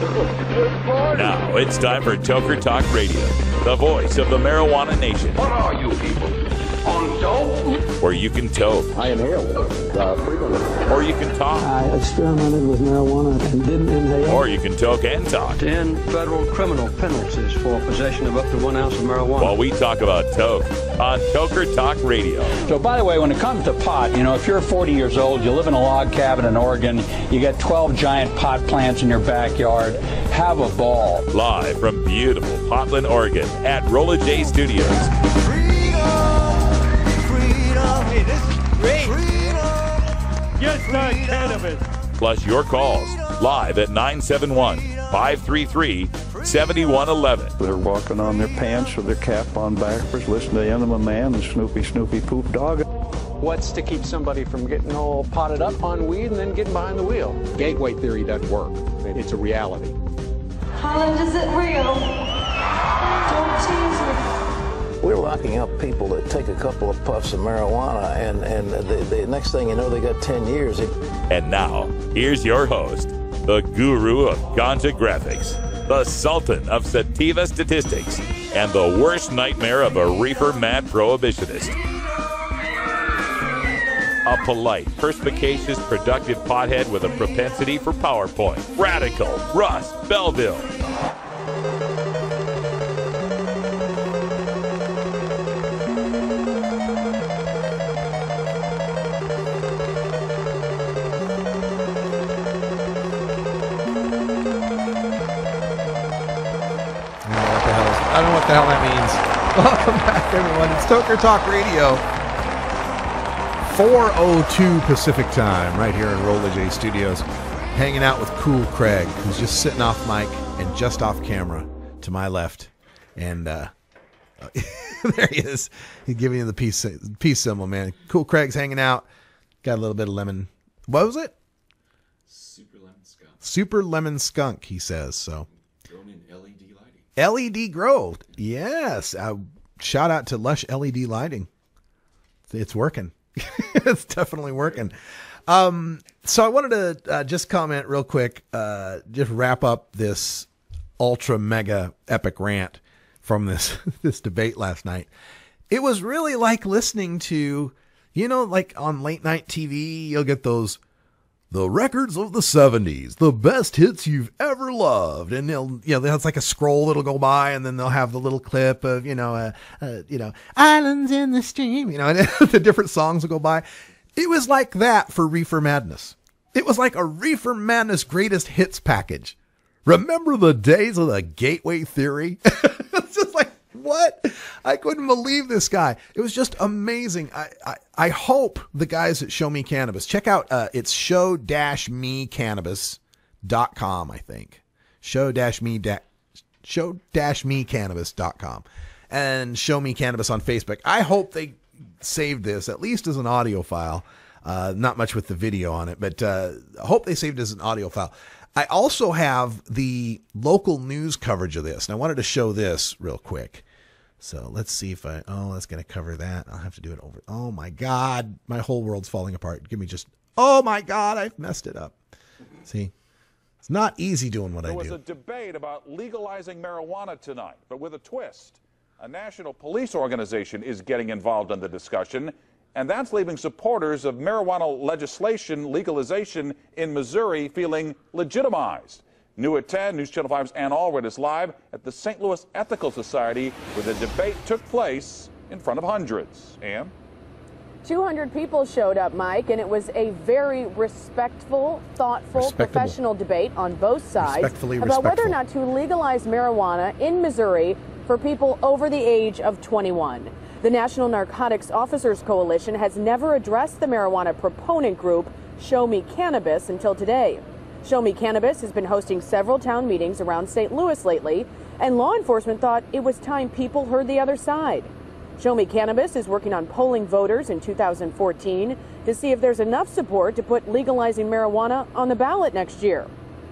Now it's time for Toker Talk Radio, the voice of the marijuana nation. What are you people? On dope? Where you can toke. I inhale frequently. Or you can talk. I experimented with marijuana and didn't inhale. Or you can toke and talk. 10 federal criminal penalties for possession of up to 1 ounce of marijuana. While we talk about toke on Toker Talk Radio. So, by the way, when it comes to pot, if you're 40 years old, you live in a log cabin in Oregon, you got 12 giant pot plants in your backyard, have a ball. Live from beautiful Portland, Oregon at Rolla J Studios. Hey, this is great. Yes, not cannabis. Plus your calls live at 971-533-7111. They're walking on their pants with their cap on backwards, listening to Enema Man and Snoopy Poop Dog. What's to keep somebody from getting all potted up on weed and then getting behind the wheel? Gateway theory doesn't work. It's a reality. Holland, is it real? Don't tease me. We're locking up people that take a couple of puffs of marijuana, and the next thing you know, they got 10 years. And now, here's your host, the guru of ganja graphics, the sultan of sativa statistics, and the worst nightmare of a reefer-mad prohibitionist. A polite, perspicacious, productive pothead with a propensity for PowerPoint. Radical Russ Belville. I don't know what the hell that means. Welcome back, everyone. It's Toker Talk Radio. 4:02 Pacific time, right here in Rolla J Studios. Hanging out with Cool Craig, who's just sitting off mic and just off camera to my left. And there he is. He's giving you the peace symbol, man. Cool Craig's hanging out. Got a little bit of lemon. What was it? Super lemon skunk. Super lemon skunk, he says. So. Grown in LED lighting. LED grow. Yes. Shout out to Lush LED lighting. It's working. It's definitely working. So I wanted to just comment real quick, just wrap up this ultra mega epic rant from this debate last night. It was really like listening to, like on late night TV, you'll get the records of the 70s, the best hits you've ever loved. And it's like a scroll that'll go by, and then they'll have the little clip of, Islands in the Stream, and the different songs will go by. It was like that for Reefer Madness. It was like a Reefer Madness greatest hits package. Remember the days of the Gateway Theory? It's just like, what? I couldn't believe this guy. It was just amazing. I hope the guys at Show Me Cannabis, check out, it's show-mecannabis.com, I think. Show-mecannabis.com. And Show Me Cannabis on Facebook. I hope they saved this, at least as an audio file. Not much with the video on it, but I hope they saved it as an audio file. I also have the local news coverage of this, and I wanted to show this real quick. So let's see if that's going to cover that. I'll have to do it over. Oh my God, my whole world's falling apart. Oh my God, I've messed it up. See, it's not easy doing what I do. There was a debate about legalizing marijuana tonight, but with a twist. A national police organization is getting involved in the discussion, and that's leaving supporters of marijuana legislation legalization in Missouri feeling legitimized. New at 10, News Channel 5's Ann Allred is live at the St. Louis Ethical Society, where the debate took place in front of hundreds. Ann? 200 people showed up, Mike, and it was a very respectful, thoughtful, professional debate on both sides about whether or not to legalize marijuana in Missouri for people over the age of 21. The National Narcotics Officers Coalition has never addressed the marijuana proponent group, Show Me Cannabis, until today. Show Me Cannabis has been hosting several town meetings around St. Louis lately, and law enforcement thought it was time people heard the other side. Show Me Cannabis is working on polling voters in 2014 to see if there's enough support to put legalizing marijuana on the ballot next year.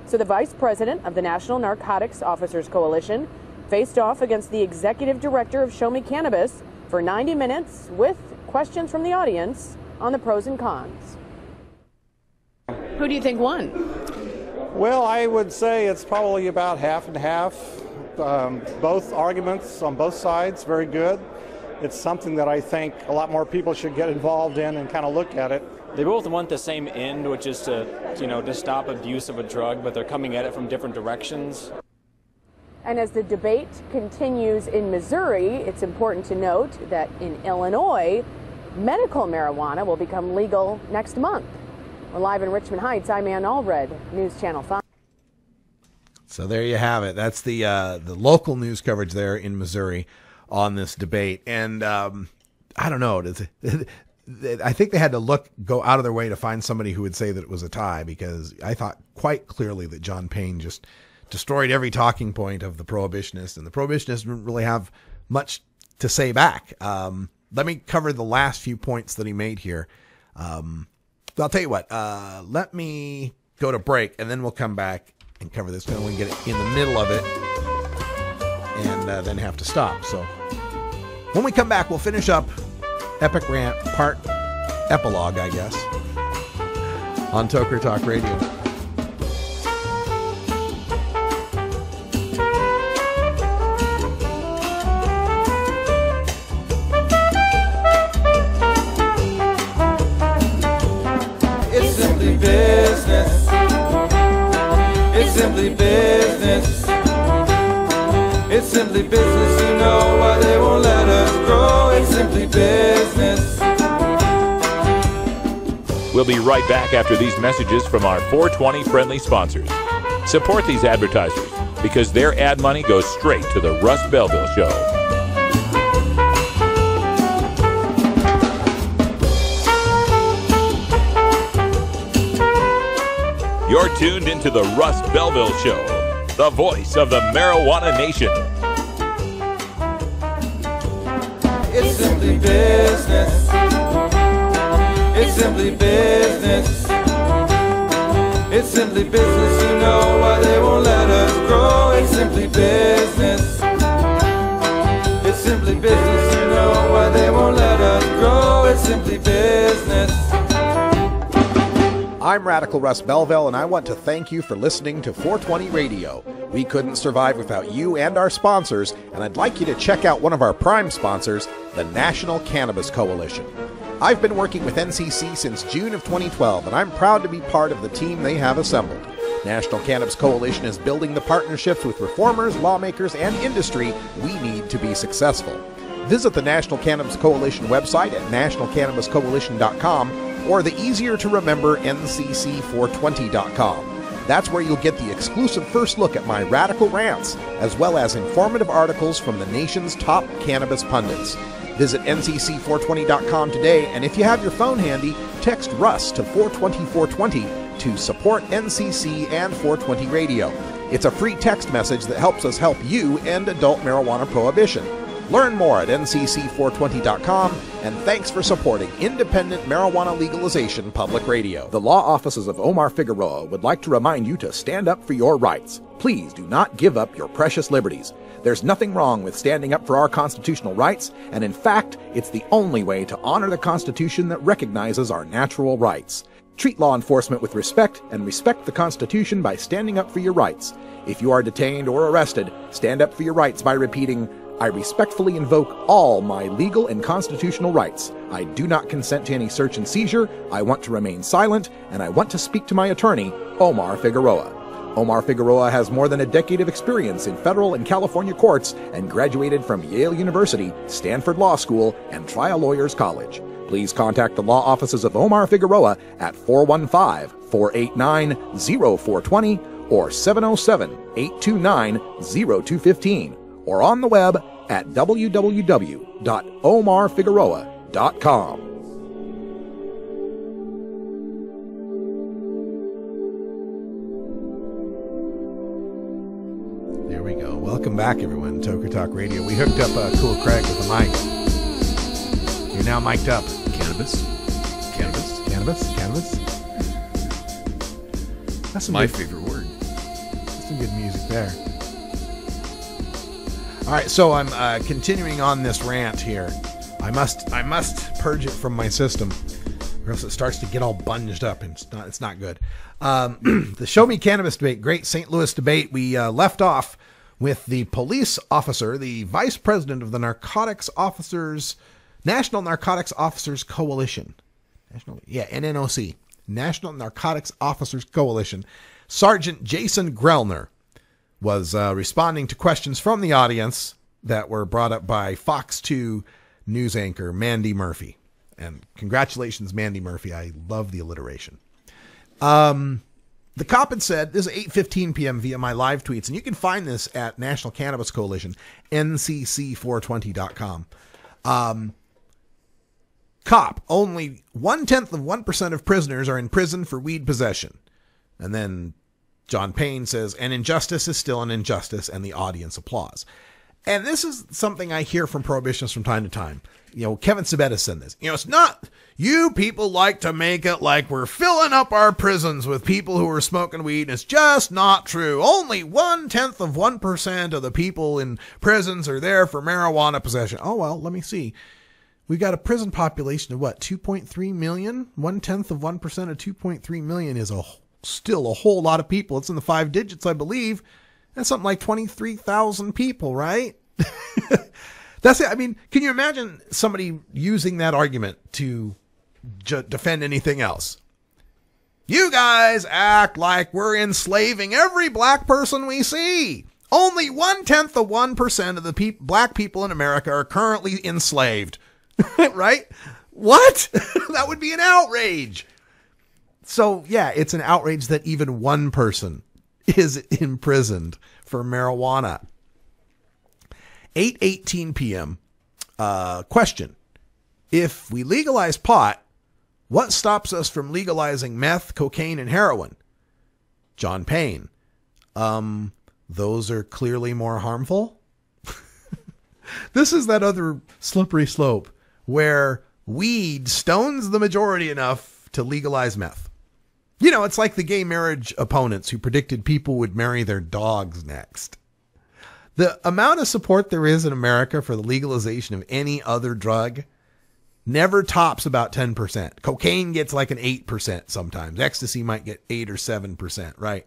So the vice president of the National Narcotics Officers Coalition faced off against the executive director of Show Me Cannabis for 90 minutes with questions from the audience on the pros and cons. Who do you think won? Well, I would say it's probably about half and half. Both arguments on both sides, very good. It's something that I think a lot more people should get involved in and kind of look at it. They both want the same end, which is to stop abuse of a drug, but they're coming at it from different directions. And as the debate continues in Missouri, it's important to note that in Illinois, medical marijuana will become legal next month. We're live in Richmond Heights. I'm Ann Allred, News Channel 5. So there you have it. That's the local news coverage there in Missouri on this debate. And I don't know. I think they had to go out of their way to find somebody who would say that it was a tie, because I thought quite clearly that John Payne just destroyed every talking point of the prohibitionists, and the prohibitionists didn't really have much to say back. Let me cover the last few points that he made here. I'll tell you what, let me go to break, and then we'll come back and cover this. We can get it in the middle of it and then have to stop. So when we come back, we'll finish up Epic Rant part epilogue, I guess, on Toker Talk Radio. It's simply business. It's simply business. It's simply business, you know why they won't let us grow. It's simply business. We'll be right back after these messages from our 420 friendly sponsors. Support these advertisers because their ad money goes straight to the Russ Belville Show. You're tuned into the Russ Belville Show, the voice of the marijuana nation. It's simply business. It's simply business. It's simply business, you know why they won't let us grow. It's simply business. It's simply business, you know why they won't let us grow. It's simply business. I'm Radical Russ Belville, and I want to thank you for listening to 420 Radio. We couldn't survive without you and our sponsors, and I'd like you to check out one of our prime sponsors, the National Cannabis Coalition. I've been working with NCC since June of 2012, and I'm proud to be part of the team they have assembled. National Cannabis Coalition is building the partnerships with reformers, lawmakers, and industry we need to be successful. Visit the National Cannabis Coalition website at nationalcannabiscoalition.com or the easier-to-remember ncc420.com. That's where you'll get the exclusive first look at my radical rants, as well as informative articles from the nation's top cannabis pundits. Visit ncc420.com today, and if you have your phone handy, text Russ to 420-420 to support NCC and 420 Radio. It's a free text message that helps us help you end adult marijuana prohibition. Learn more at ncc420.com, and thanks for supporting independent marijuana legalization public radio. The law offices of Omar Figueroa would like to remind you to stand up for your rights. Please do not give up your precious liberties. There's nothing wrong with standing up for our constitutional rights, and in fact, it's the only way to honor the Constitution that recognizes our natural rights. Treat law enforcement with respect and respect the Constitution by standing up for your rights. If you are detained or arrested, stand up for your rights by repeating, I respectfully invoke all my legal and constitutional rights. I do not consent to any search and seizure. I want to remain silent, and I want to speak to my attorney, Omar Figueroa. Omar Figueroa has more than a decade of experience in federal and California courts and graduated from Yale University, Stanford Law School, and Trial Lawyers College. Please contact the law offices of Omar Figueroa at 415-489-0420 or 707-829-0215 or on the web at www.omarfigueroa.com. There we go. Welcome back, everyone. Toker Talk Radio. We hooked up Cool Craig with the mic. You're now mic'd up. Cannabis. That's my favorite word. That's some good music there. All right, so I'm continuing on this rant here. I must purge it from my system. or else it starts to get all bunged up, and it's not good. The Show Me Cannabis debate, great St. Louis debate. We left off with the police officer, the vice president of the National Narcotics Officers Coalition. NNOC. National Narcotics Officers Coalition. Sergeant Jason Grellner was responding to questions from the audience that were brought up by Fox 2 news anchor Mandy Murphy. And congratulations, Mandy Murphy. I love the alliteration. The cop had said, this is 8:15 p.m. via my live tweets, and you can find this at National Cannabis Coalition, ncc420.com. Cop, only 0.1% of prisoners are in prison for weed possession. And then John Payne says, an injustice is still an injustice, and the audience applauds. And this is something I hear from prohibitionists from time to time. Kevin Sabetta said this. It's not, you people like to make it like we're filling up our prisons with people who are smoking weed, and it's just not true. Only 0.1% of the people in prisons are there for marijuana possession. Oh, well, let me see. We've got a prison population of what, 2.3 million? 0.1% of 2.3 million is still a whole lot of people. It's in the 5 digits, I believe. That's something like 23,000 people, right? That's it. I mean, can you imagine somebody using that argument to defend anything else? You guys act like we're enslaving every black person we see. Only 0.1% of the black people in America are currently enslaved. Right? What? That would be an outrage. So, yeah, it's an outrage that even one person is imprisoned for marijuana. 8:18 p.m. Question. If we legalize pot, what stops us from legalizing meth, cocaine, and heroin? John Payne. Those are clearly more harmful. This is that other slippery slope where weed stones the majority enough to legalize meth. It's like the gay marriage opponents who predicted people would marry their dogs next. The amount of support there is in America for the legalization of any other drug never tops about 10%. Cocaine gets like an 8% sometimes. Ecstasy might get 8 or 7%, right?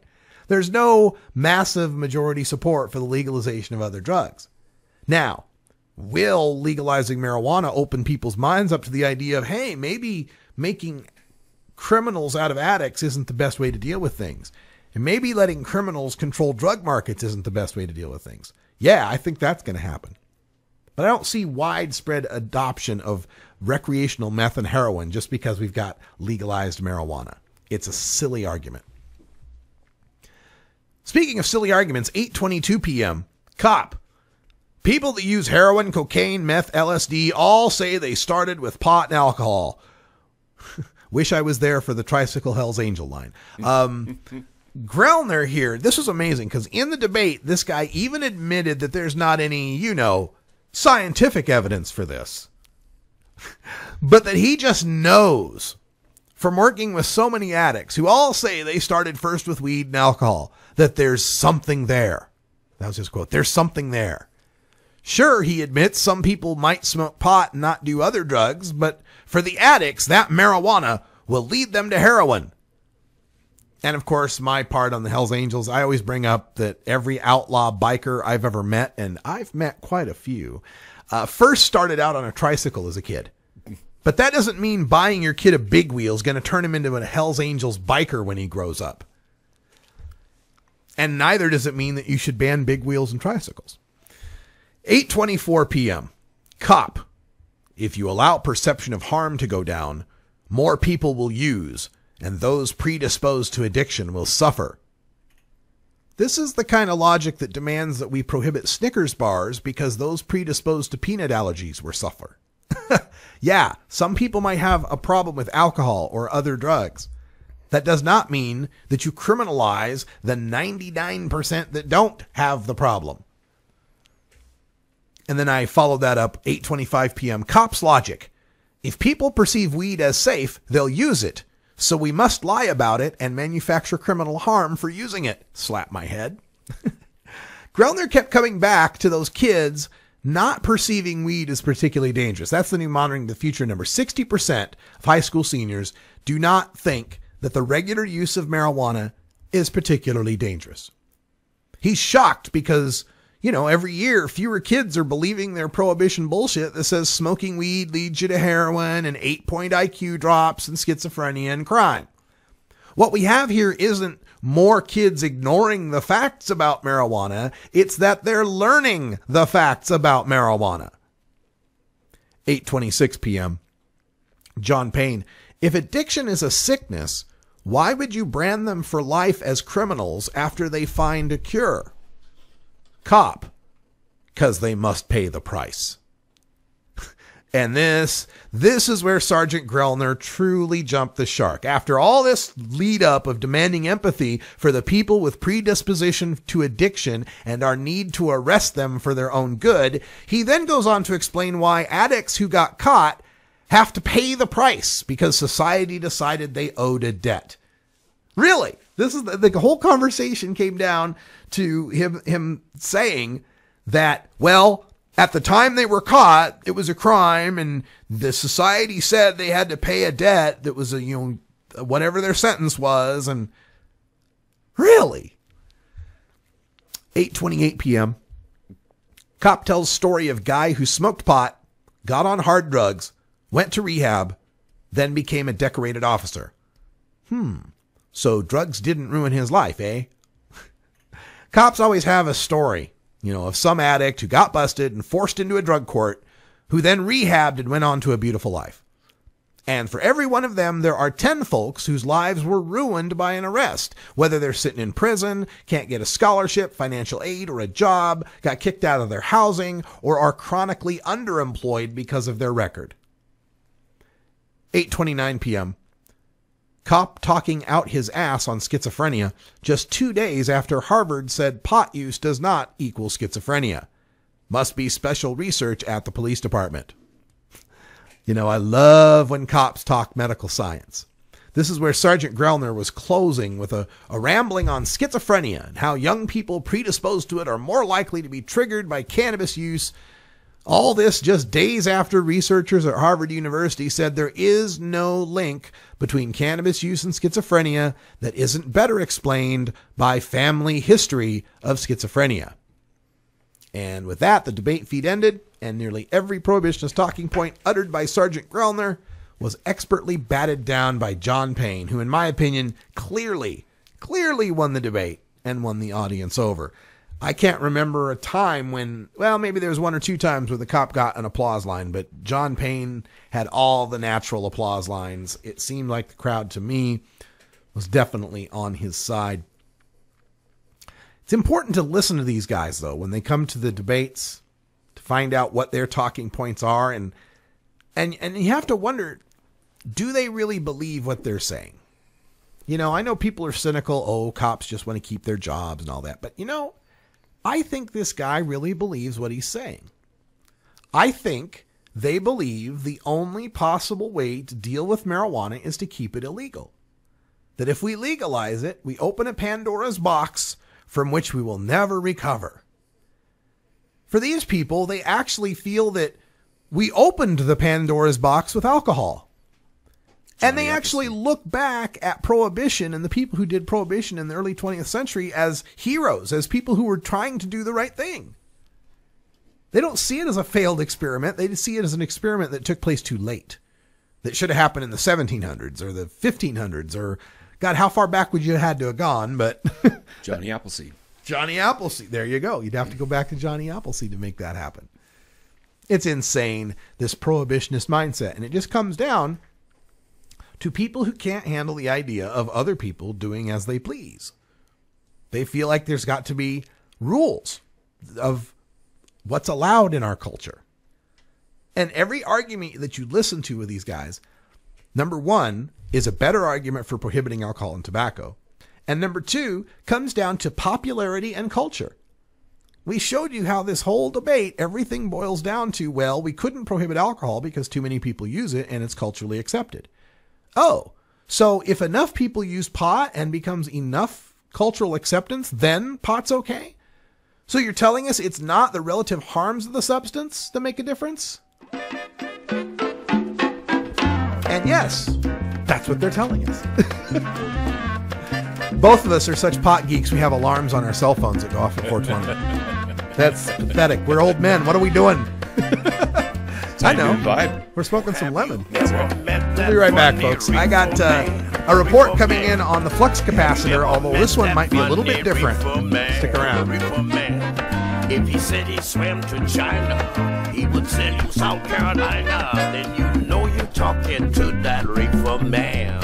There's no massive majority support for the legalization of other drugs. Now, will legalizing marijuana open people's minds up to the idea of, hey, maybe making criminals out of addicts isn't the best way to deal with things. And maybe letting criminals control drug markets isn't the best way to deal with things. Yeah, I think that's going to happen. But I don't see widespread adoption of recreational meth and heroin just because we've got legalized marijuana. It's a silly argument. Speaking of silly arguments, 8:22 p.m. Cop. People that use heroin, cocaine, meth, LSD all say they started with pot and alcohol. Wish I was there for the Tricycle Hell's Angel line. Grellner here, this was amazing because in the debate, this guy even admitted that there's not any, scientific evidence for this. But that he just knows from working with so many addicts who all say they started first with weed and alcohol, that there's something there. That was his quote. There's something there. Sure, he admits some people might smoke pot and not do other drugs, but for the addicts, that marijuana will lead them to heroin. And of course, my part on the Hells Angels, I always bring up that every outlaw biker I've ever met, and I've met quite a few, first started out on a tricycle as a kid. But that doesn't mean buying your kid a big wheel is going to turn him into a Hells Angels biker when he grows up. And neither does it mean that you should ban big wheels and tricycles. 8:24 p.m. Cop. If you allow perception of harm to go down, more people will use, and those predisposed to addiction will suffer. This is the kind of logic that demands that we prohibit Snickers bars because those predisposed to peanut allergies will suffer. Yeah, some people might have a problem with alcohol or other drugs. That does not mean that you criminalize the 99% that don't have the problem. And then I followed that up, 8:25 p.m. Cop's logic. If people perceive weed as safe, they'll use it. So we must lie about it and manufacture criminal harm for using it. Slap my head. Grellner kept coming back to those kids not perceiving weed as particularly dangerous. That's the new Monitoring the Future number. 60% of high school seniors do not think that the regular use of marijuana is particularly dangerous. He's shocked because, every year fewer kids are believing their prohibition bullshit that says smoking weed leads you to heroin and 8-point IQ drops and schizophrenia and crime. What we have here isn't more kids ignoring the facts about marijuana. It's that they're learning the facts about marijuana. 8:26 p.m. John Payne. If addiction is a sickness, why would you brand them for life as criminals after they find a cure? Cop. 'Cause they must pay the price. And this is where Sergeant Grellner truly jumped the shark. After all this lead up of demanding empathy for the people with predisposition to addiction and our need to arrest them for their own good, he then goes on to explain why addicts who got caught have to pay the price because society decided they owed a debt. Really? This is the whole conversation came down to him saying that, well, at the time they were caught, it was a crime, and the society said they had to pay a debt that was whatever their sentence was, and really? 8:28 p.m. Cop tells story of guy who smoked pot, got on hard drugs, went to rehab, then became a decorated officer. So drugs didn't ruin his life, eh? Cops always have a story, of some addict who got busted and forced into a drug court, who then rehabbed and went on to a beautiful life. And for every one of them, there are 10 folks whose lives were ruined by an arrest, whether they're sitting in prison, can't get a scholarship, financial aid, or a job, got kicked out of their housing, or are chronically underemployed because of their record. 8:29 p.m. Cop talking out his ass on schizophrenia just 2 days after Harvard said pot use does not equal schizophrenia. Must be special research at the police department. I love when cops talk medical science. This is where Sergeant Grellner was closing with a rambling on schizophrenia and how young people predisposed to it are more likely to be triggered by cannabis use. All this just days after researchers at Harvard University said there is no link between cannabis use and schizophrenia that isn't better explained by family history of schizophrenia. And with that, the debate feed ended, and nearly every prohibitionist talking point uttered by Sergeant Grellner was expertly batted down by John Payne, who, in my opinion, clearly won the debate and won the audience over. I can't remember a time when, well, maybe there was 1 or 2 times where the cop got an applause line, but John Payne had all the natural applause lines. It seemed like the crowd, to me, was definitely on his side. It's important to listen to these guys, though, when they come to the debates, to find out what their talking points are, and you have to wonder, do they really believe what they're saying? I know people are cynical, cops just want to keep their jobs and all that, but I think this guy really believes what he's saying. I think they believe the only possible way to deal with marijuana is to keep it illegal. That if we legalize it, we open a Pandora's box from which we will never recover. For these people, they actually feel that we opened the Pandora's box with alcohol. And they actually look back at Prohibition and the people who did Prohibition in the early 20th century as heroes, as people who were trying to do the right thing. They don't see it as a failed experiment. They see it as an experiment that took place too late, that should have happened in the 1700s or the 1500s, or, God, how far back would you have had to have gone? But Johnny Appleseed. Johnny Appleseed. There you go. You'd have to go back to Johnny Appleseed to make that happen. It's insane, this prohibitionist mindset. And it just comes down to people who can't handle the idea of other people doing as they please. They feel like there's got to be rules of what's allowed in our culture. And every argument that you listen to with these guys, number one, is a better argument for prohibiting alcohol and tobacco. And number two, comes down to popularity and culture. We showed you how this whole debate, everything boils down to, well, we couldn't prohibit alcohol because too many people use it and it's culturally accepted. Oh, so if enough people use pot and becomes enough cultural acceptance, then pot's okay? So you're telling us it's not the relative harms of the substance that make a difference? And yes, that's what they're telling us. Both of us are such pot geeks, we have alarms on our cell phones that go off at 420. That's pathetic. We're old men. What are we doing? I know. We're smoking some lemon. We'll be right back, folks. I got a report coming in on the flux capacitor, although this one might be a little bit different. Stick around. If he said he swam to China, he would sell you South Carolina. Then you know you're talking to that reefer man.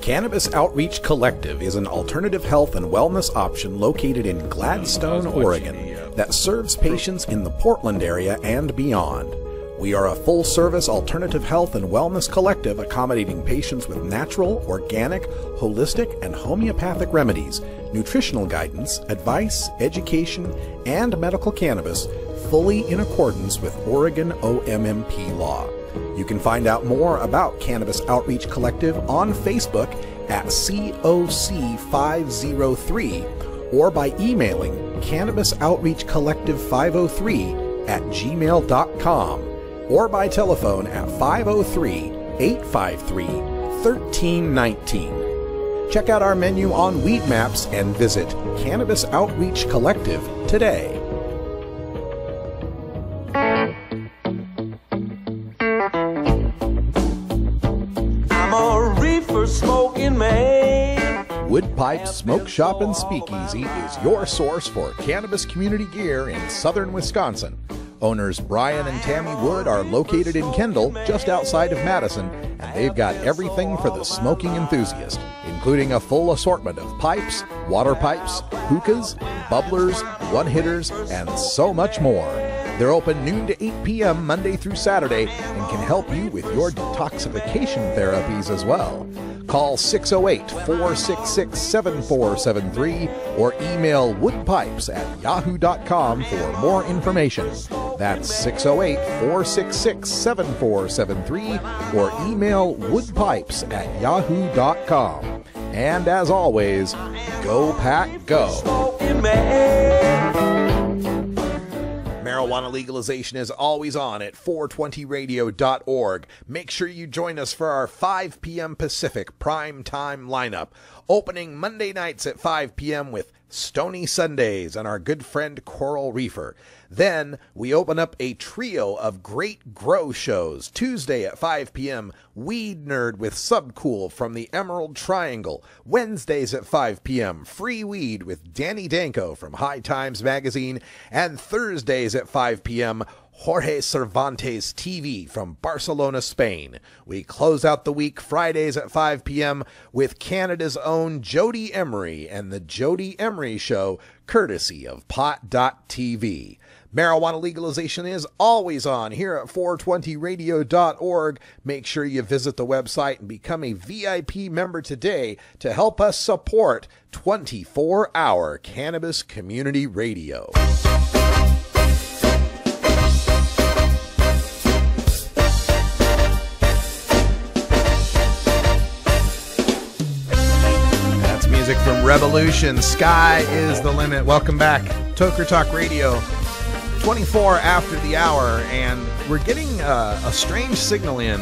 Cannabis Outreach Collective is an alternative health and wellness option located in Gladstone, Oregon, that serves patients in the Portland area and beyond. We are a full-service alternative health and wellness collective accommodating patients with natural, organic, holistic, and homeopathic remedies, nutritional guidance, advice, education, and medical cannabis, fully in accordance with Oregon OMMP law. You can find out more about Cannabis Outreach Collective on Facebook at COC503 or by emailing cannabisoutreachcollective503@gmail.com or by telephone at 503-853-1319. Check out our menu on Weed Maps and visit Cannabis Outreach Collective today. Smoking man. Wood Pipe Smoke Shop and Speakeasy is your source for cannabis community gear in southern Wisconsin. Owners Brian and Tammy Wood are located in Kendall, just outside of Madison, and they've got everything for the smoking enthusiast, including a full assortment of pipes, water pipes, hookahs, bubblers, one-hitters, and so much more. They're open noon to 8 p.m. Monday through Saturday and can help you with your detoxification therapies as well. Call 608-466-7473 or email woodpipes@yahoo.com for more information. That's 608-466-7473 or email woodpipes@yahoo.com. And as always, go pack go. Marijuana legalization is always on at 420radio.org. Make sure you join us for our 5 p.m. Pacific prime time lineup, opening Monday nights at 5 p.m. with Stony Sundays and our good friend Coral Reefer. Then we open up a trio of great grow shows. Tuesday at 5 p.m., Weed Nerd with Subcool from the Emerald Triangle. Wednesdays at 5 p.m., Free Weed with Danny Danko from High Times Magazine. And Thursdays at 5 p.m., Jorge Cervantes TV from Barcelona, Spain. We close out the week Fridays at 5 p.m. with Canada's own Jody Emery and the Jody Emery Show, courtesy of Pot.tv. Marijuana legalization is always on here at 420radio.org. Make sure you visit the website and become a VIP member today to help us support 24-hour cannabis community radio. That's music from Revolution. Sky is the limit. Welcome back. Toker Talk Radio. 24 after the hour, and we're getting a strange signal in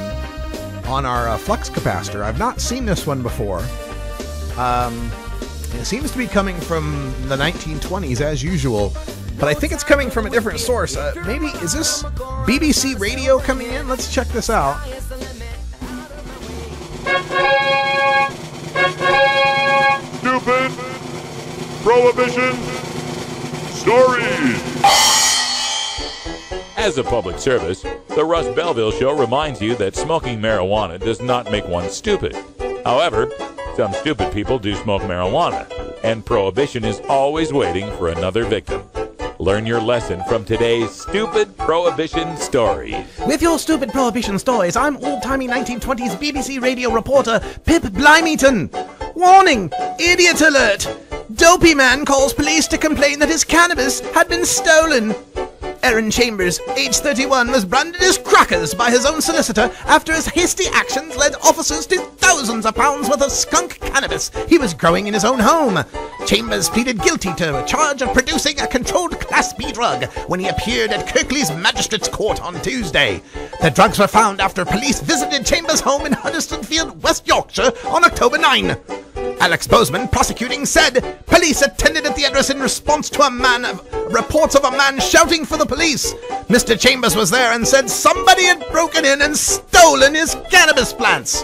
on our flux capacitor. I've not seen this one before. It seems to be coming from the 1920s as usual, but I think it's coming from a different source. Maybe, is this BBC Radio coming in? Let's check this out. Stupid Prohibition Stories. As a public service, the Russ Belville Show reminds you that smoking marijuana does not make one stupid. However, some stupid people do smoke marijuana, and prohibition is always waiting for another victim. Learn your lesson from today's Stupid Prohibition Stories. With your Stupid Prohibition Stories, I'm old-timey 1920s BBC radio reporter Pip Blymeaton. Warning! Idiot alert! Dopey man calls police to complain that his cannabis had been stolen. Aaron Chambers, age 31, was branded as crackers by his own solicitor after his hasty actions led officers to thousands of pounds worth of skunk cannabis he was growing in his own home. Chambers pleaded guilty to a charge of producing a controlled Class B drug when he appeared at Kirklees Magistrates Court on Tuesday. The drugs were found after police visited Chambers' home in Huddersfield, West Yorkshire on October 9. Alex Bozeman, prosecuting, said police attended at the address in response to reports of a man shouting for the police. Mr. Chambers was there and said somebody had broken in and stolen his cannabis plants.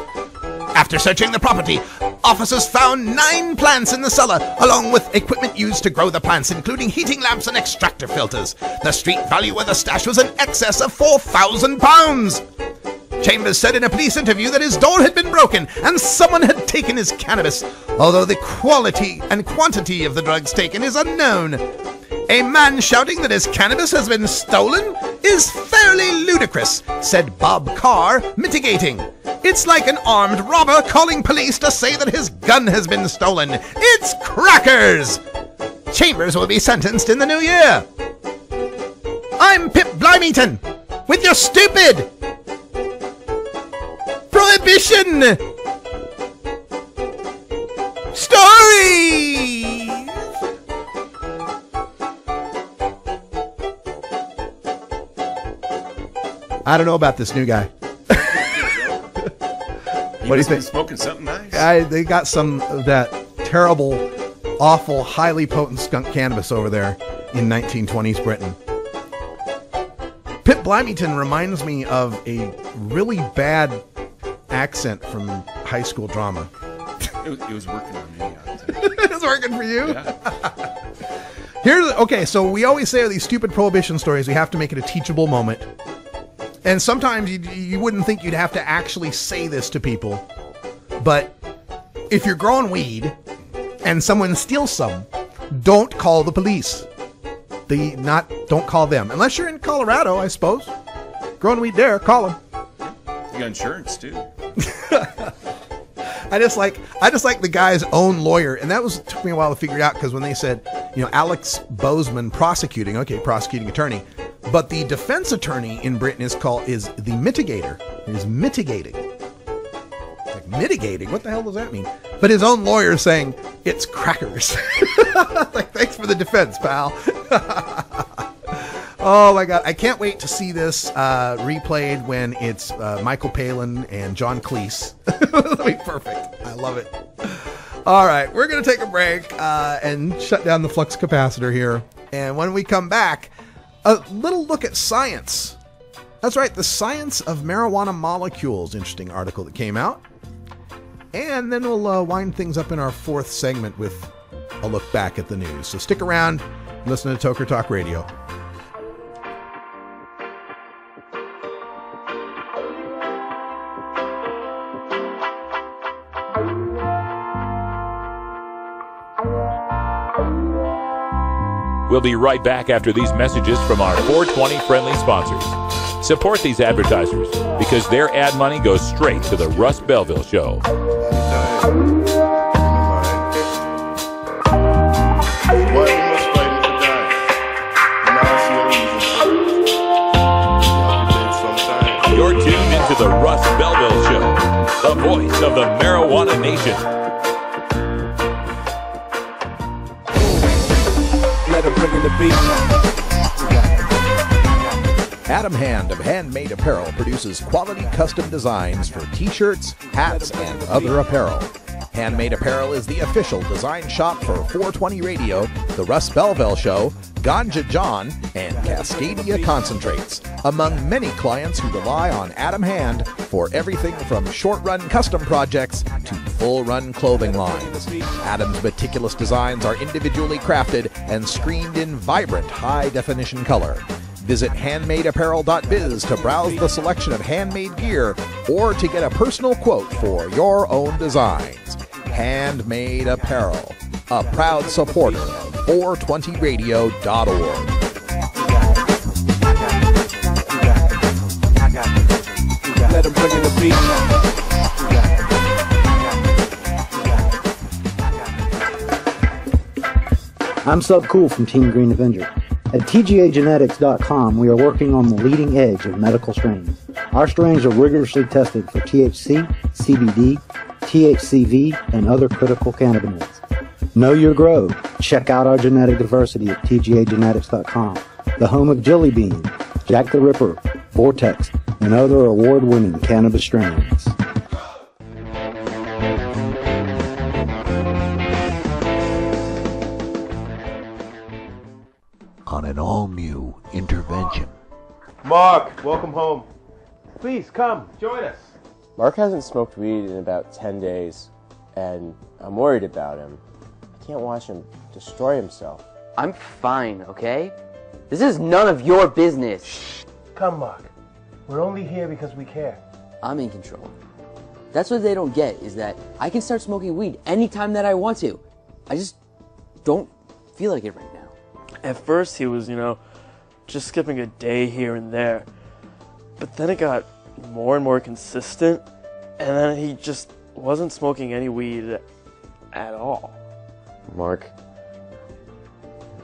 After searching the property, officers found 9 plants in the cellar, along with equipment used to grow the plants, including heating lamps and extractor filters. The street value of the stash was in excess of £4,000. Chambers said in a police interview that his door had been broken and someone had taken his cannabis, although the quality and quantity of the drugs taken is unknown. A man shouting that his cannabis has been stolen is fairly ludicrous, said Bob Carr, mitigating. It's like an armed robber calling police to say that his gun has been stolen. It's crackers! Chambers will be sentenced in the new year. I'm Pip Blimington with your stupid Prohibition stories. I don't know about this new guy. What do you think? Smoking something nice. They got some of that terrible, awful, highly potent skunk cannabis over there in 1920s Britain. Pip Blimington reminds me of a really bad accent from high school drama. It was working on me. It was working for you? Yeah. Okay, so we always say with these stupid prohibition stories, we have to make it a teachable moment. And sometimes you wouldn't think you'd have to actually say this to people. But if you're growing weed and someone steals some, don't call the police. Don't call them. Unless you're in Colorado, I suppose. Growing weed there, call them. You got insurance too. I just like the guy's own lawyer, and took me a while to figure it out, because when they said, Alex Bozeman prosecuting attorney, but the defense attorney in Britain is the mitigator. He's mitigating. Like, mitigating? What the hell does that mean? But his own lawyer is saying it's crackers. Like, thanks for the defense, pal. Oh my God, I can't wait to see this replayed when it's Michael Palin and John Cleese. That'll be perfect. I love it. All right, we're going to take a break and shut down the flux capacitor here. And when we come back, a little look at science. That's right, the science of marijuana molecules. Interesting article that came out. And then we'll wind things up in our 4th segment with a look back at the news. So stick around, listen to Toker Talk Radio. We'll be right back after these messages from our 420 friendly sponsors. Support these advertisers because their ad money goes straight to the Russ Belville Show. You're tuned into the Russ Belville Show, the voice of the marijuana nation. Adam Hand of Handmade Apparel produces quality custom designs for t-shirts, hats, and other apparel. Handmade Apparel is the official design shop for 420 Radio, The Russ Belville Show, Ganja John, and Cascadia Concentrates, among many clients who rely on Adam Hand for everything from short-run custom projects to full-run clothing lines. Adam's meticulous designs are individually crafted and screened in vibrant, high-definition color. Visit handmadeapparel.biz to browse the selection of handmade gear or to get a personal quote for your own designs. Handmade Apparel, a proud supporter of 420radio.org. Let them bring in the beat. I'm Sub Cool from Team Green Avenger. At TGAgenetics.com, we are working on the leading edge of medical strains. Our strains are rigorously tested for THC, CBD, THCV, and other critical cannabinoids. Know your grow. Check out our genetic diversity at TGAgenetics.com, the home of Jelly Bean, Jack the Ripper, Vortex, and other award-winning cannabis strains. On an all-new intervention. Mark, welcome home. Please come, join us. Mark hasn't smoked weed in about 10 days, and I'm worried about him. I can't watch him destroy himself. I'm fine, okay? This is none of your business. Shh. Come, Mark. We're only here because we care. I'm in control. That's what they don't get, is that I can start smoking weed anytime that I want to. I just don't feel like it right now. At first he was, just skipping a day here and there. But then it got more and more consistent, and then he just wasn't smoking any weed at all. Mark,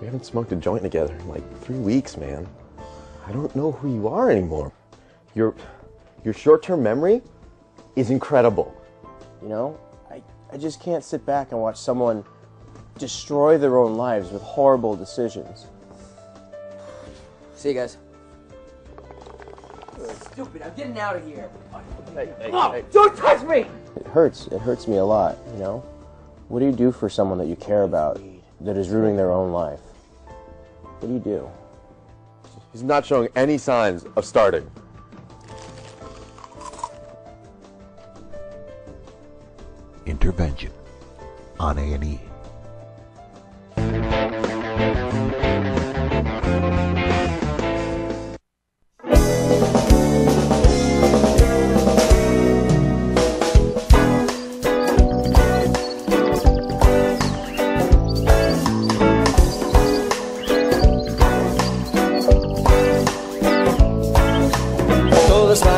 we haven't smoked a joint together in like 3 weeks, man. I don't know who you are anymore. Your short-term memory is incredible. I just can't sit back and watch someone destroy their own lives with horrible decisions. See you guys. Stupid, I'm getting out of here. Hey, don't touch me! It hurts me a lot, What do you do for someone that you care about that is ruining their own life? What do you do? He's not showing any signs of starting. Intervention on A&E.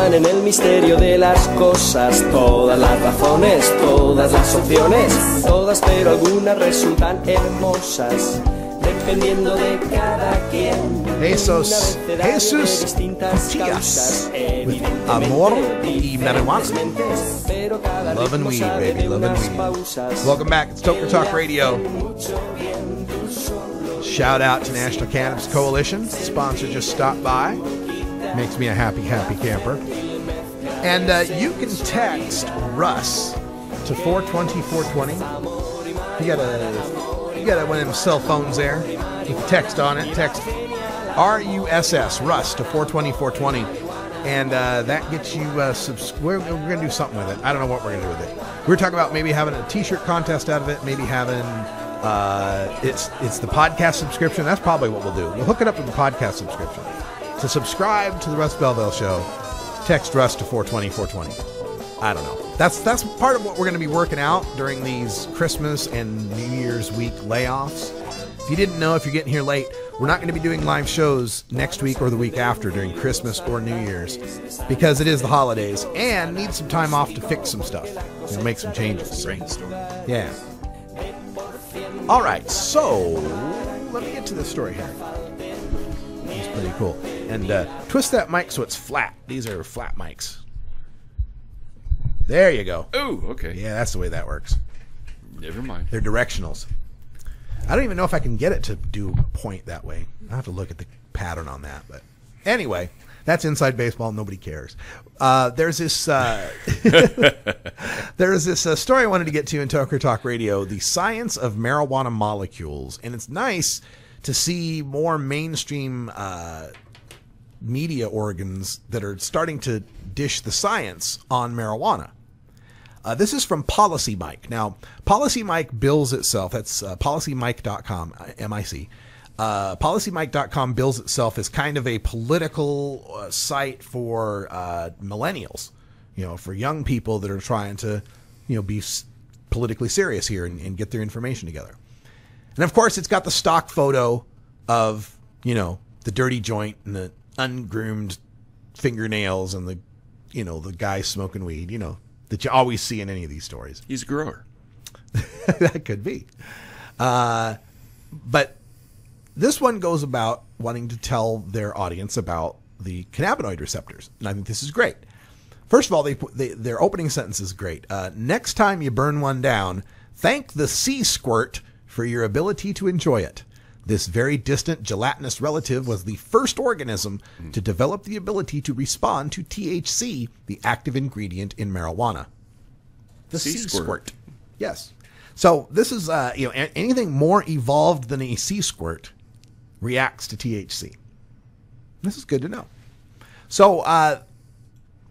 En el misterio de las cosas, todas las razones, todas las opciones, todas pero algunas resultan hermosas, dependiendo de cada quien. Jesus Tías with Amor y Marijuana. Love and weed, baby, love and weed. Welcome back, it's Toker Talk Radio. Shout out to National Cannabis Coalition, sponsor just stopped by. Makes me a happy camper. And you can text Russ to 420-420. You got one of them cell phones there. You can text on it. Text RUSS, Russ, to 420-420. And that gets you, we're going to do something with it. I don't know what we're going to do with it. We're talking about maybe having a t-shirt contest out of it. Maybe having, it's the podcast subscription. That's probably what we'll do. We'll hook it up with the podcast subscription. To subscribe to the Russ Belville Show, text Russ to 420-420. I don't know. That's part of what we're going to be working out during these Christmas and New Year's week layoffs. If you didn't know, if you're getting here late, we're not going to be doing live shows next week or the week after during Christmas or New Year's because it is the holidays and need some time off to fix some stuff and make some changes. Yeah. All right, so let me get to the story here. It's pretty cool. And twist that mic so it's flat. These are flat mics. There you go. Oh, okay. Yeah, that's the way that works. Never mind. They're directionals. I don't even know if I can get it to do point that way. I'll have to look at the pattern on that. But anyway, that's inside baseball. Nobody cares. There's this story I wanted to get to in Toker Talk Radio, the science of marijuana molecules. And it's nice to see more mainstream media organs that are starting to dish the science on marijuana. This is from Policy Mike. Now, Policy Mike bills itself, that's policymike.com, M-I-C. Policymike.com bills itself as kind of a political site for millennials, for young people that are trying to, be politically serious here and get their information together. And of course, it's got the stock photo of, the dirty joint and the ungroomed fingernails and the guy smoking weed, that you always see in any of these stories. He's a grower. That could be. But this one goes about wanting to tell their audience about the cannabinoid receptors, and I think this is great. First of all, their opening sentence is great. Next time you burn one down, thank the sea squirt for your ability to enjoy it. This very distant gelatinous relative was the first organism to develop the ability to respond to THC, the active ingredient in marijuana. The sea squirt. Yes. So this is, anything more evolved than a sea squirt reacts to THC. This is good to know. So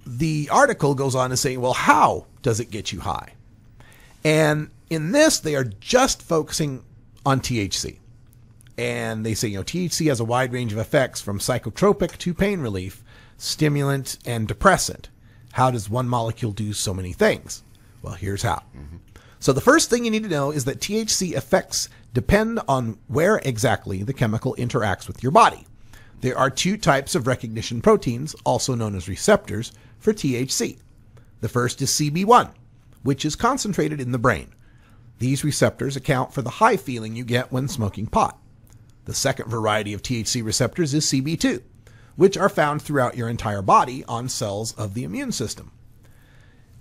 the article goes on to say, well, how does it get you high? And in this, they are just focusing on THC. And they say, THC has a wide range of effects from psychotropic to pain relief, stimulant, and depressant. How does one molecule do so many things? Well, here's how. So the first thing you need to know is that THC effects depend on where exactly the chemical interacts with your body. There are two types of recognition proteins, also known as receptors, for THC. The first is CB1, which is concentrated in the brain. These receptors account for the high feeling you get when smoking pot. The second variety of THC receptors is CB2, which are found throughout your entire body on cells of the immune system.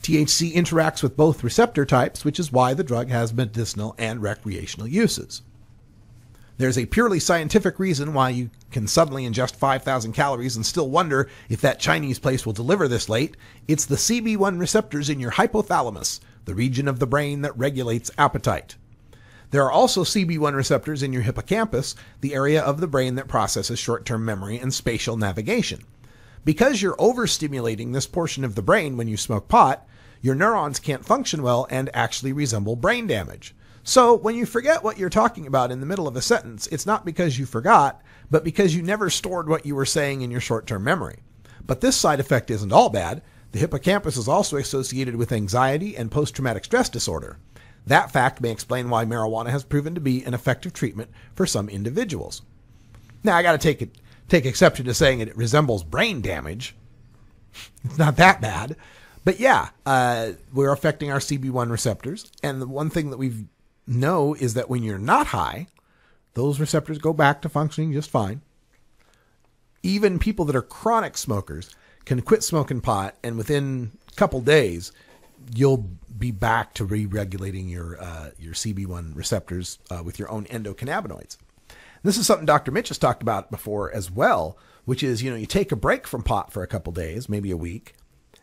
THC interacts with both receptor types, which is why the drug has medicinal and recreational uses. There's a purely scientific reason why you can suddenly ingest 5,000 calories and still wonder if that Chinese place will deliver this late. It's the CB1 receptors in your hypothalamus, the region of the brain that regulates appetite. There are also CB1 receptors in your hippocampus, the area of the brain that processes short-term memory and spatial navigation. Because you're overstimulating this portion of the brain when you smoke pot, your neurons can't function well and actually resemble brain damage. So when you forget what you're talking about in the middle of a sentence, it's not because you forgot, but because you never stored what you were saying in your short-term memory. But this side effect isn't all bad. The hippocampus is also associated with anxiety and post-traumatic stress disorder. That fact may explain why marijuana has proven to be an effective treatment for some individuals. Now, I got to take exception to saying it resembles brain damage. It's not that bad. But yeah, we're affecting our CB1 receptors. And the one thing that we know is that when you're not high, those receptors go back to functioning just fine. Even people that are chronic smokers can quit smoking pot, and within a couple days, you'll be back to re-regulating your CB1 receptors with your own endocannabinoids. This is something Dr. Mitch has talked about before as well, which is, you take a break from pot for a couple days, maybe a week,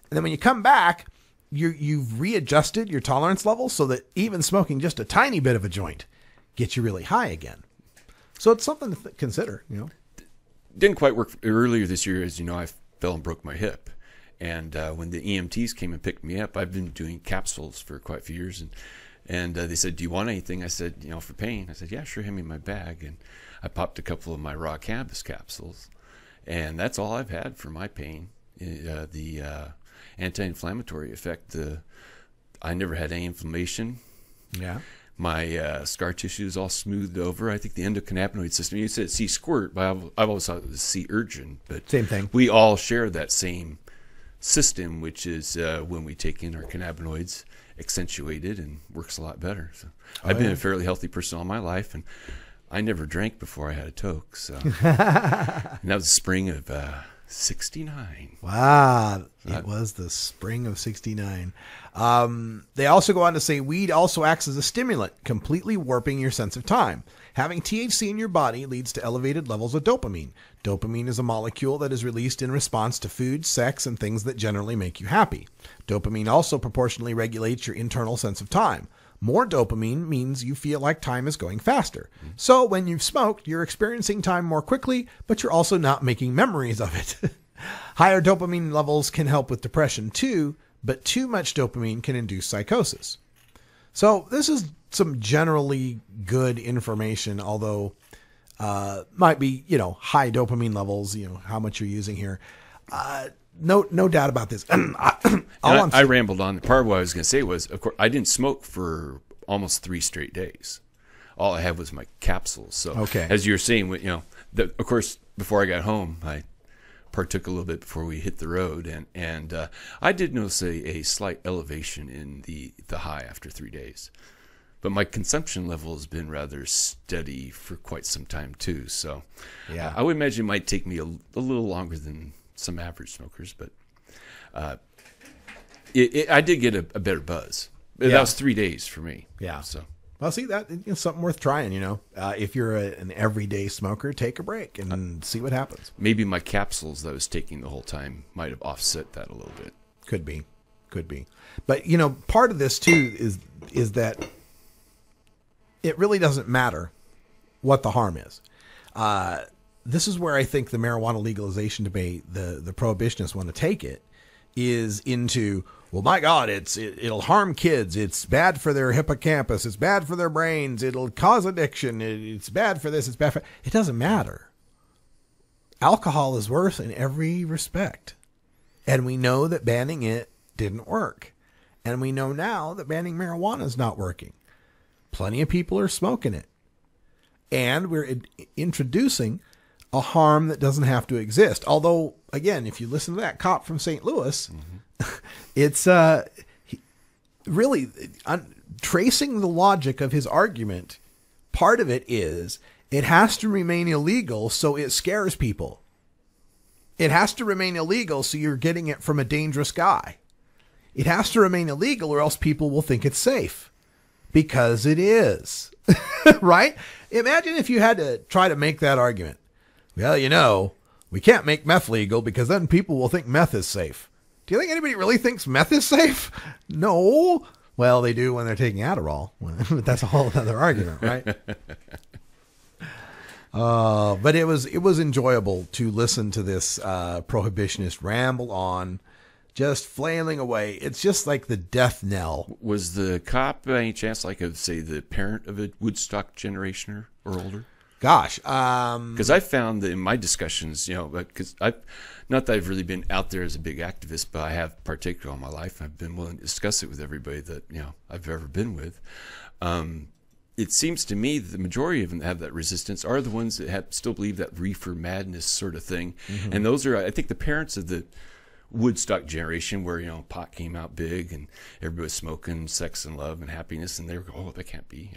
and then when you come back, you've readjusted your tolerance level so that even smoking just a tiny bit of a joint gets you really high again. So it's something to consider, Didn't quite work earlier this year, as you know, I fell and broke my hip. And when the EMTs came and picked me up, I've been doing capsules for quite a few years. And they said, do you want anything? I said, for pain. I said, yeah, sure, hand me my bag. And I popped a couple of my raw cannabis capsules. And that's all I've had for my pain. The anti-inflammatory effect, I never had any inflammation. Yeah. My scar tissue is all smoothed over. I think the endocannabinoid system, you said C squirt, but I've always thought it was C urgin. But same thing. We all share that same system, which is when we take in our cannabinoids, accentuated and works a lot better. So I've been a fairly healthy person all my life, and I never drank before I had a toke. So and that was the spring of 69. Wow, it was the spring of 69. They also go on to say weed also acts as a stimulant, completely warping your sense of time. Having THC in your body leads to elevated levels of dopamine. Dopamine is a molecule that is released in response to food, sex, and things that generally make you happy. Dopamine also proportionally regulates your internal sense of time. More dopamine means you feel like time is going faster. So when you've smoked, you're experiencing time more quickly, but you're also not making memories of it. Higher dopamine levels can help with depression too, but too much dopamine can induce psychosis. So this is some generally good information, although might be, high dopamine levels, how much you're using here. No doubt about this. I rambled on. Part of what I was going to say was, of course, I didn't smoke for almost 3 straight days. All I had was my capsules. So okay. As you were saying, of course, before I got home, I partook a little bit before we hit the road, and I did notice a slight elevation in the high after 3 days. But my consumption level has been rather steady for quite some time too. So yeah, I would imagine it might take me a little longer than some average smokers, but I did get a better buzz. Yeah. That was 3 days for me. Yeah. So. Well, see, that is something worth trying, if you're an everyday smoker, take a break and see what happens. Maybe my capsules that I was taking the whole time might have offset that a little bit. Could be. But, part of this too is that it really doesn't matter what the harm is. This is where I think the marijuana legalization debate, the prohibitionists want to take it, is into, well, my God, it'll harm kids. It's bad for their hippocampus. It's bad for their brains. It'll cause addiction. It's bad for this. It's bad for... It doesn't matter. Alcohol is worse in every respect. And we know that banning it didn't work. And we know now that banning marijuana is not working. Plenty of people are smoking it. And we're introducing a harm that doesn't have to exist. Although, again, if you listen to that cop from St. Louis, it's really tracing the logic of his argument. Part of it is it has to remain illegal so it scares people. It has to remain illegal so you're getting it from a dangerous guy. It has to remain illegal or else people will think it's safe. Because it is. Right? Imagine if you had to try to make that argument. Well, we can't make meth legal because then people will think meth is safe. Do you think anybody really thinks meth is safe? No. Well, they do when they're taking Adderall. But that's a whole other argument, right? But it was enjoyable to listen to this prohibitionist ramble on, just flailing away. It's just like the death knell. Was the cop, by any chance, say, the parent of a Woodstock generationer or older? Gosh. Because I found that in my discussions, because not that I've really been out there as a big activist, but I have partaken all my life. I've been willing to discuss it with everybody that, I've ever been with. It seems to me that the majority of them that have that resistance are the ones that still believe that reefer madness sort of thing. Mm-hmm. And those are, I think, the parents of the Woodstock generation where, pot came out big and everybody was smoking sex and love and happiness, and they were going, oh, that can't be,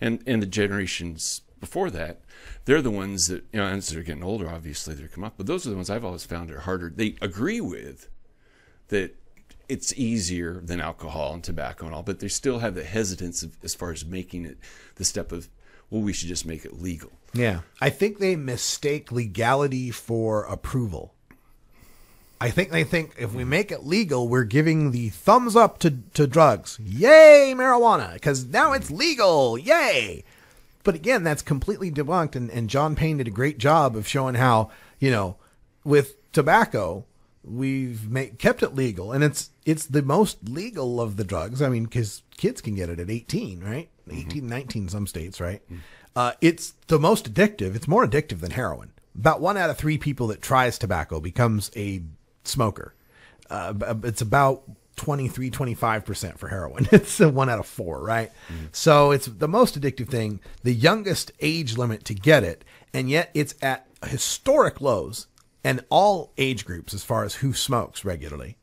And the generations before that, they're the ones that, as they're getting older, obviously they're come up, but those are the ones I've always found are harder. They agree with that it's easier than alcohol and tobacco and all, but they still have the hesitance as far as making it the step of, well, we should just make it legal. Yeah. I think they mistake legality for approval. I think they think if we make it legal, we're giving the thumbs up to drugs. Yay, marijuana, because now it's legal. Yay. But again, that's completely debunked. And John Payne did a great job of showing how, with tobacco, we've kept it legal. And it's the most legal of the drugs. I mean, because kids can get it at 18, right? 18, 19 in some states, right? It's the most addictive. It's more addictive than heroin. About 1 out of 3 people that tries tobacco becomes a smoker. It's about 23-25% for heroin. It's 1 out of 4, right? So it's the most addictive thing, the youngest age limit to get it, and yet it's at historic lows and all age groups as far as who smokes regularly,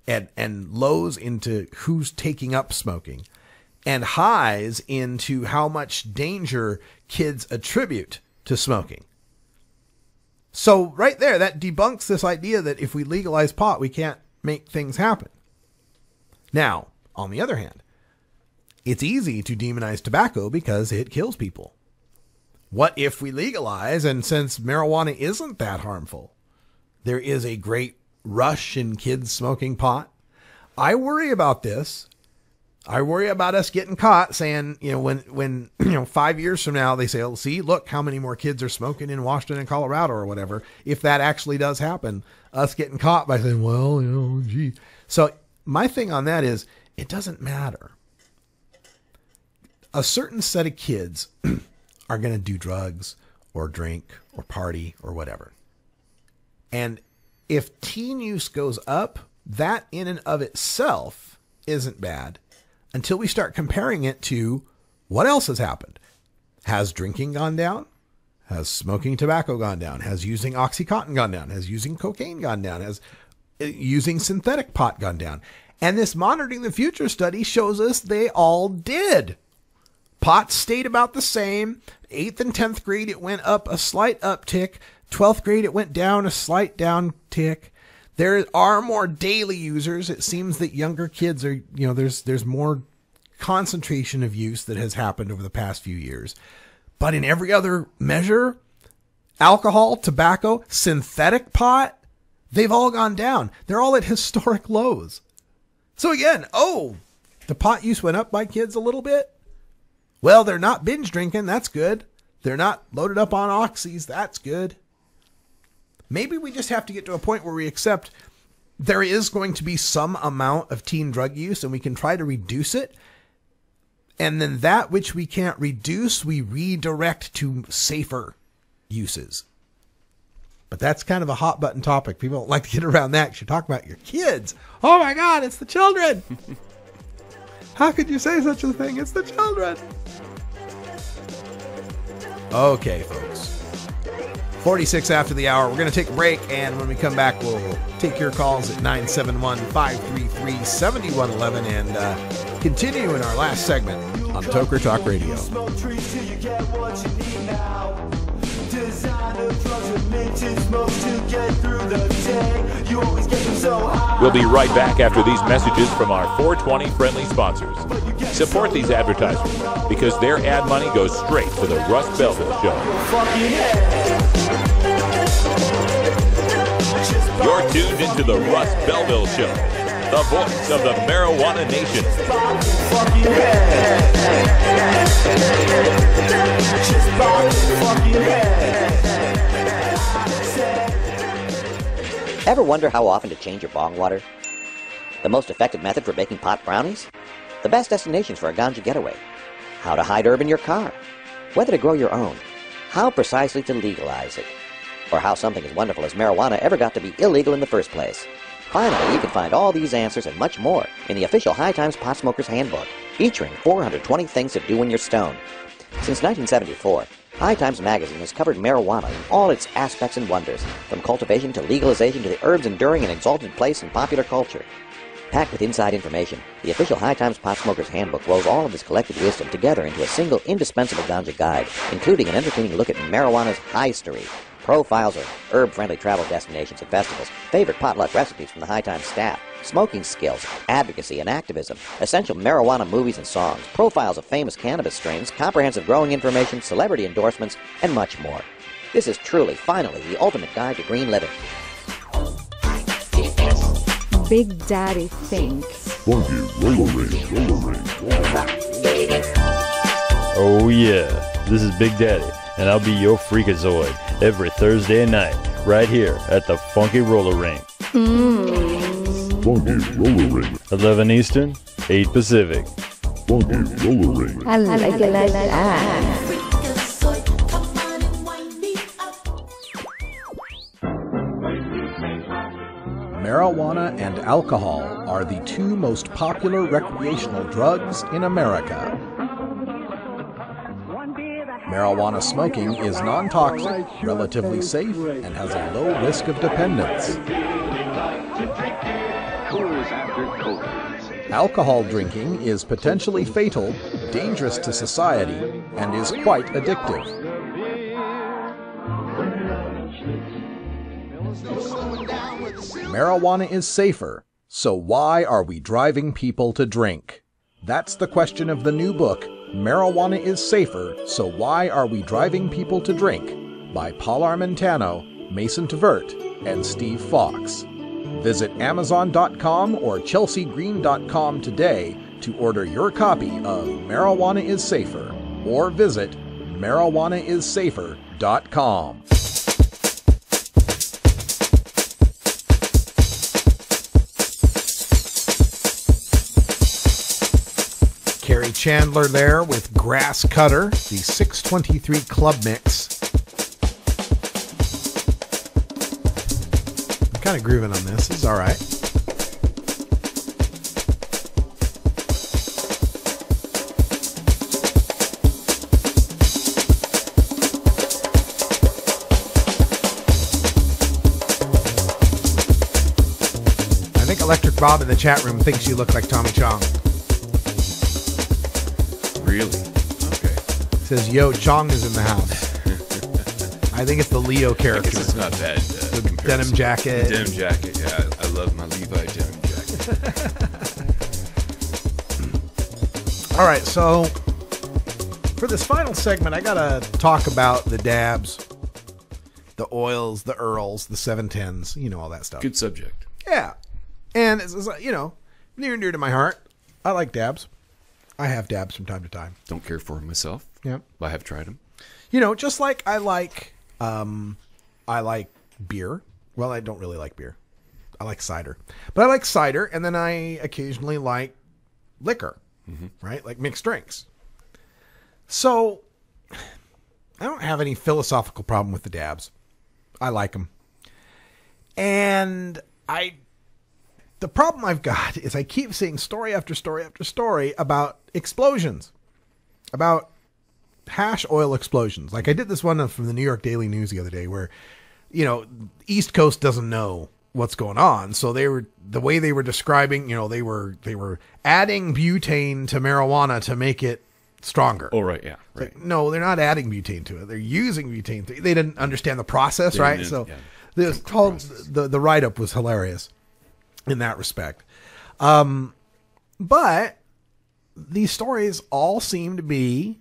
and lows into who's taking up smoking, and highs into how much danger kids attribute to smoking. So right there, that debunks this idea that if we legalize pot, we can't make things happen. Now, on the other hand, it's easy to demonize tobacco because it kills people. What if we legalize, and since marijuana isn't that harmful, there is a great rush in kids smoking pot? I worry about this. I worry about us getting caught saying, when 5 years from now they say, oh, see, look how many more kids are smoking in Washington and Colorado or whatever. If that actually does happen, us getting caught by saying, well, gee. So my thing on that is it doesn't matter. A certain set of kids are going to do drugs or drink or party or whatever. And if teen use goes up, that in and of itself isn't bad. Until we start comparing it to what else has happened. Has drinking gone down? Has smoking tobacco gone down? Has using Oxycontin gone down? Has using cocaine gone down? Has using synthetic pot gone down? And this Monitoring the Future study shows us they all did. Pot stayed about the same. 8th and 10th grade, it went up a slight uptick. 12th grade, it went down a slight downtick. There are more daily users. It seems that younger kids are, there's more concentration of use that has happened over the past few years. But in every other measure, alcohol, tobacco, synthetic pot, they've all gone down. They're all at historic lows. So again, the pot use went up by kids a little bit. Well, they're not binge drinking. That's good. They're not loaded up on oxys. That's good. Maybe we just have to get to a point where we accept there is going to be some amount of teen drug use and we can try to reduce it. And then that which we can't reduce, we redirect to safer uses. But that's kind of a hot button topic. People don't like to get around that because you're talking about your kids. Oh my God, it's the children. How could you say such a thing? It's the children. Okay, folks. 46 after the hour. We're going to take a break, and when we come back, we'll take your calls at 971-533-7111 and continue in our last segment on Toker Talk Radio. We'll be right back after these messages from our 420 friendly sponsors. Support these advertisers because their ad money goes straight to the Russ Belville Show. You're tuned into the Russ Belville Show, the voice of the marijuana nation. Ever wonder how often to change your bong water? The most effective method for baking pot brownies? The best destinations for a ganja getaway? How to hide herb in your car? Whether to grow your own? How precisely to legalize it? Or how something as wonderful as marijuana ever got to be illegal in the first place? Finally, you can find all these answers and much more in the official High Times Pot Smoker's Handbook, featuring 420 things to do when you're stoned. Since 1974, High Times magazine has covered marijuana in all its aspects and wonders, from cultivation to legalization to the herb's enduring and exalted place in popular culture. Packed with inside information, the official High Times Pot Smoker's Handbook rolls all of this collected wisdom together into a single indispensable ganja guide, including an entertaining look at marijuana's history, profiles of herb-friendly travel destinations and festivals, favorite potluck recipes from the High Times staff, smoking skills, advocacy and activism, essential marijuana movies and songs, profiles of famous cannabis strains, comprehensive growing information, celebrity endorsements, and much more. This is truly, finally, the ultimate guide to green living. Big Daddy thinks. Funky roller ring. Oh yeah, this is Big Daddy, and I'll be your freakazoid every Thursday night, right here at the Funky Roller Ring. Funky Roller Ring. 11 Eastern, 8 Pacific. Funky Roller Ring. I like it like that. Marijuana and alcohol are the two most popular recreational drugs in America. Marijuana smoking is non-toxic, relatively safe, and has a low risk of dependence. Alcohol drinking is potentially fatal, dangerous to society, and is quite addictive. Marijuana is safer, so why are we driving people to drink? That's the question of the new book, Marijuana is Safer, So Why Are We Driving People to Drink? By Paul Armentano, Mason Tvert, and Steve Fox. Visit Amazon.com or ChelseaGreen.com today to order your copy of Marijuana is Safer, or visit marijuanaissafer.com. Carrie Chandler there with Grass Cutter, the 623 Club Mix. I'm kind of grooving on this. It's all right. I think Electric Bob in the chat room thinks you look like Tommy Chong. Really? says, "Yo, Chong is in the house." I think it's the Leo character. I guess it's not bad. The denim jacket. The denim jacket. Yeah, I love my Levi denim jacket. All right, so for this final segment, I gotta talk about the dabs, the oils, the Earls, the 710s, you know, all that stuff. Good subject. Yeah, and it's you know, near and dear to my heart. I like dabs. I have dabs from time to time. Don't care for them myself. Yeah, I have tried them. You know, just like I like beer. Well, I don't really like beer. I like cider, but I like cider, and then I occasionally like liquor, right? Like mixed drinks. So I don't have any philosophical problem with the dabs. I like them, and the problem I've got is I keep seeing story after story after story about explosions, about hash oil explosions. Like I did this one from the New York Daily News the other day where, you know, East Coast doesn't know what's going on. So the way they were describing, you know, they were adding butane to marijuana to make it stronger. Oh, right. Yeah. Right. Like, no, they're not adding butane to it. They're using butane. They didn't understand the process, right? So the write-up was hilarious in that respect. But these stories all seem to be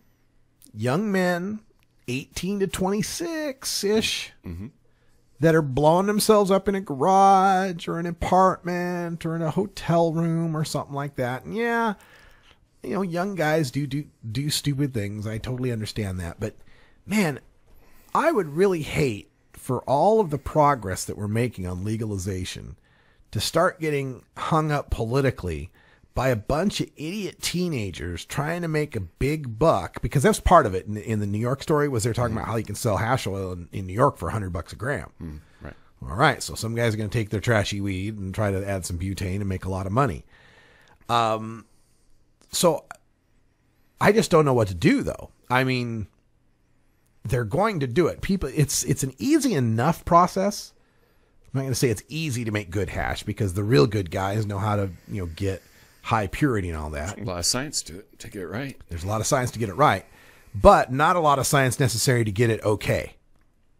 young men, 18 to 26-ish, that are blowing themselves up in a garage or an apartment or in a hotel room or something like that. And yeah, you know, young guys do stupid things. I totally understand that. But man, I would really hate for all of the progress that we're making on legalization to start getting hung up politically by a bunch of idiot teenagers trying to make a big buck, because that's part of it. In the New York story was they're talking about how you can sell hash oil in New York for $100 a gram. Right. All right. So some guys are going to take their trashy weed and try to add some butane and make a lot of money. So I just don't know what to do though. I mean, they're going to do it. People, it's an easy enough process. I'm not going to say it's easy to make good hash because the real good guys know how to, you know, get high purity and all that. There's a lot of science to it to get it right. There's a lot of science to get it right, but not a lot of science necessary to get it okay,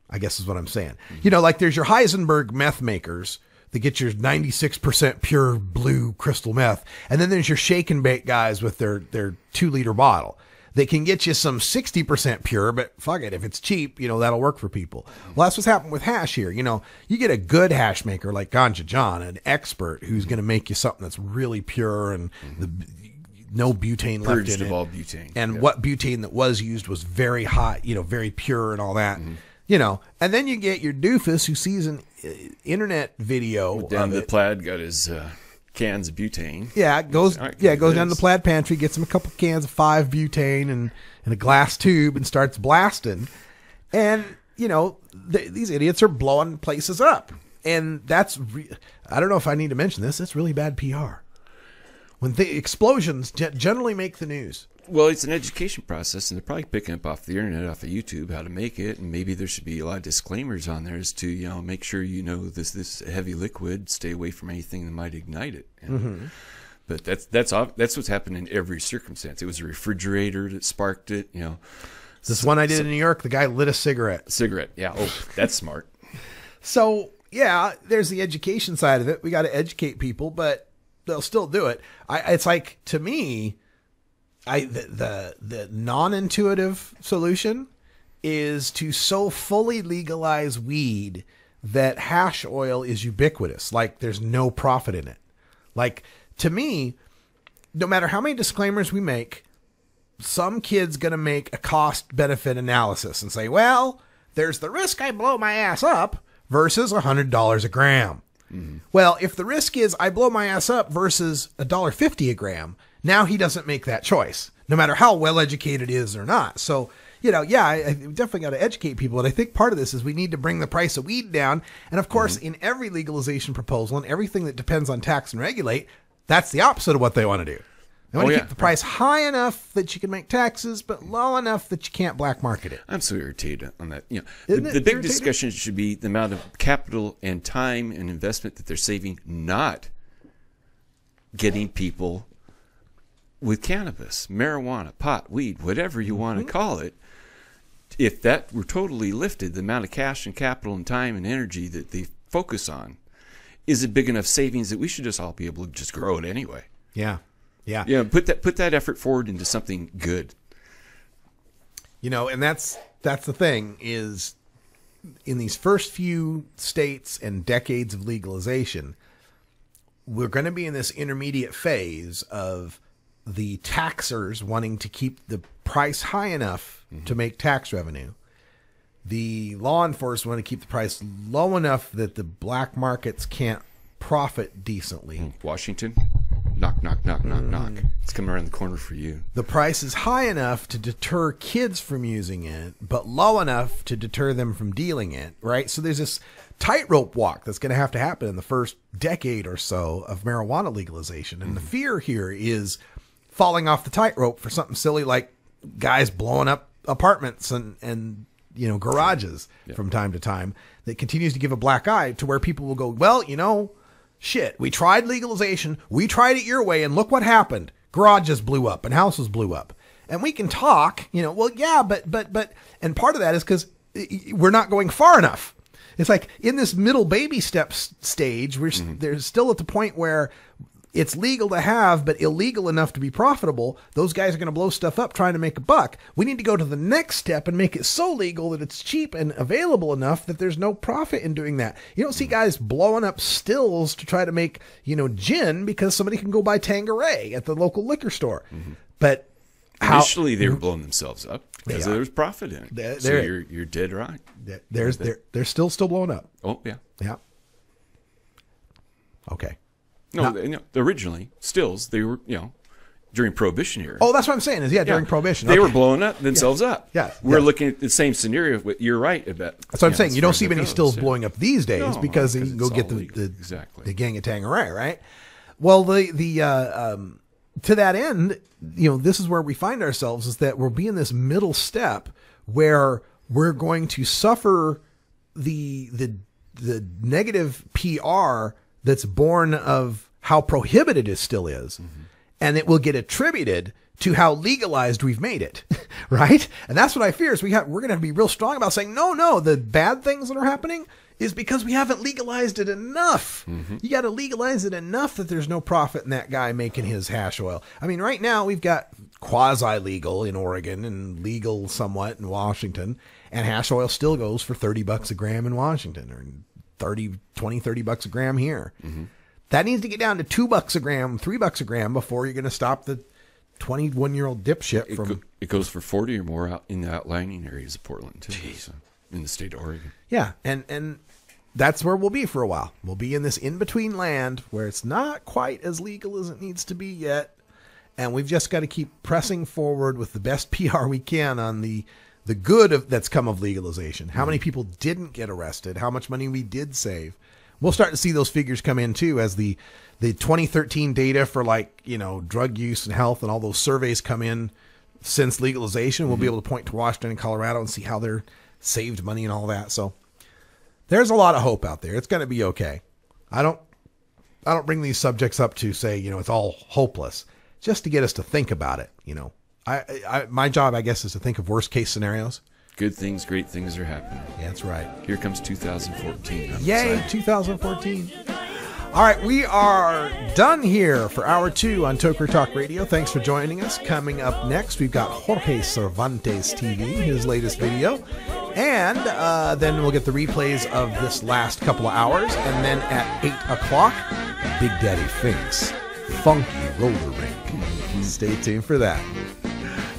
I guess is what I'm saying. You know, like there's your Heisenberg meth makers that get your 96% pure blue crystal meth, and then there's your shake and bake guys with their 2-liter bottle. They can get you some 60% pure, but fuck it. If it's cheap, you know, that'll work for people. Well, that's what's happened with hash here. You know, you get a good hash maker like Ganja John, an expert who's going to make you something that's really pure and no butane left in it. Of all butane. And what butane that was used was very hot, you know, very pure and all that. You know, and then you get your doofus who sees an internet video. Down the Plaid got his cans of butane. Yeah, goes down to the Plaid pantry, gets him a couple cans of 5-butane and a glass tube and starts blasting. And, you know, these idiots are blowing places up. And that's, I don't know if I need to mention this, it's really bad PR. When the explosions generally make the news. Well, it's an education process, and they're probably picking up off the internet, off of YouTube, how to make it, and maybe there should be a lot of disclaimers on there as to, you know, make sure you know this heavy liquid, stay away from anything that might ignite it. But that's what's happened in every circumstance. It was a refrigerator that sparked it, you know. This one I did in New York, the guy lit a cigarette. Yeah. Oh, that's smart. So, yeah, there's the education side of it. We got to educate people, but they'll still do it. It's like, to me, the non-intuitive solution is to so fully legalize weed that hash oil is ubiquitous. Like there's no profit in it. Like to me, no matter how many disclaimers we make, some kid's going to make a cost benefit analysis and say, well, there's the risk I blow my ass up versus $100 a gram. Well, if the risk is I blow my ass up versus $1.50 a gram, now he doesn't make that choice, no matter how well educated he is or not. So, you know, yeah, I definitely got to educate people. And I think part of this is we need to bring the price of weed down. And of course, in every legalization proposal and everything that depends on tax and regulate, that's the opposite of what they want to do. They want to keep the price high enough that you can make taxes, but low enough that you can't black market it. I'm so irritated on that. You know, the big discussion should be the amount of capital and time and investment that they're saving, not getting people with cannabis, marijuana, pot, weed, whatever you want to call it, if that were totally lifted, the amount of cash and capital and time and energy that they focus on is a big enough savings that we should just all be able to just grow it anyway. Yeah. Yeah. Yeah. Put that effort forward into something good. You know, and that's the thing is in these first few states and decades of legalization, we're going to be in this intermediate phase of the taxers wanting to keep the price high enough to make tax revenue. The law enforcement want to keep the price low enough that the black markets can't profit decently. Washington, knock, knock, knock, knock, knock. It's coming around the corner for you. The price is high enough to deter kids from using it, but low enough to deter them from dealing it, right? So there's this tightrope walk that's going to have to happen in the first decade or so of marijuana legalization. And the fear here is falling off the tightrope for something silly like guys blowing up apartments and you know, garages from time to time that continues to give a black eye to where people will go, well, you know, shit, we tried legalization. We tried it your way. And look what happened. Garages blew up and houses blew up. And we can talk, you know, well, yeah, but, and part of that is because we're not going far enough. It's like in this middle baby steps stage, they're still at the point where it's legal to have, but illegal enough to be profitable. Those guys are going to blow stuff up trying to make a buck. We need to go to the next step and make it so legal that it's cheap and available enough that there's no profit in doing that. You don't see guys blowing up stills to try to make, you know, gin because somebody can go buy Tanqueray at the local liquor store. But initially they were blowing themselves up because there was profit in it. So you're dead right. They're still blowing up. Oh yeah. Yeah. Okay. No, originally, stills, they were, you know, during Prohibition era. Oh, that's what I'm saying is, During Prohibition. They were blowing up themselves up. Yeah. We're looking at the same scenario. You're right about that's what I'm saying. You don't see many stills blowing up these days because you can go get the gang of Tanqueray, right? Well, to that end, you know, this is where we find ourselves is that we'll be in this middle step where we're going to suffer the negative PR that's born of how prohibited it still is. And it will get attributed to how legalized we've made it. Right. And that's what I fear is we're going to be real strong about saying, no, the bad things that are happening is because we haven't legalized it enough. You got to legalize it enough that there's no profit in that guy making his hash oil. I mean, right now we've got quasi-legal in Oregon and legal somewhat in Washington, and hash oil still goes for $30 a gram in Washington or $30 a gram here. That needs to get down to $2 a gram, $3 a gram before you're going to stop the 21-year-old dipshit from. It goes for 40 or more out in the outlying areas of Portland too, so, in the state of Oregon. Yeah, and that's where we'll be for a while. We'll be in this in-between land where it's not quite as legal as it needs to be yet, and we've just got to keep pressing forward with the best PR we can on the good that's come of legalization. How many people didn't get arrested? How much money we did save? We'll start to see those figures come in too as the 2013 data for drug use and health and all those surveys come in since legalization. We'll be able to point to Washington and Colorado and see how they're saved money and all that. So there's a lot of hope out there. It's going to be okay. I don't bring these subjects up to say, it's all hopeless, just to get us to think about it. My job, I guess, is to think of worst case scenarios. Good things, great things are happening. Yeah, that's right. Here comes 2014. Yay, 2014. All right, we are done here for Hour 2 on Toker Talk Radio. Thanks for joining us. Coming up next, we've got Jorge Cervantes TV, his latest video. And then we'll get the replays of this last couple of hours. And then at 8 o'clock, Big Daddy Fink's Funky Roller Rink. Stay tuned for that.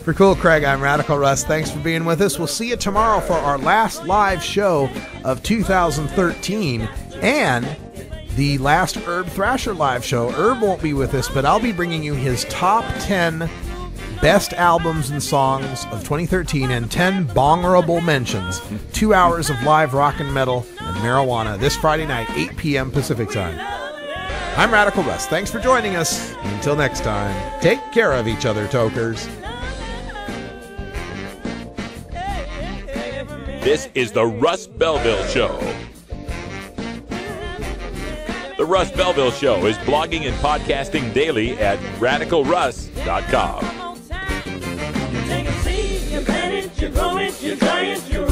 For Cool Craig, I'm Radical Russ. Thanks for being with us. We'll see you tomorrow for our last live show of 2013 and the last Herb Thrasher live show. Herb won't be with us, but I'll be bringing you his top 10 best albums and songs of 2013 and 10 bongerable mentions. 2 hours of live rock and metal and marijuana this Friday night, 8 p.m. Pacific time. I'm Radical Russ. Thanks for joining us. Until next time, take care of each other, Tokers. This is the Russ Belville Show. The Russ Belville Show is blogging and podcasting daily at radicalruss.com. you're growing, you're trying to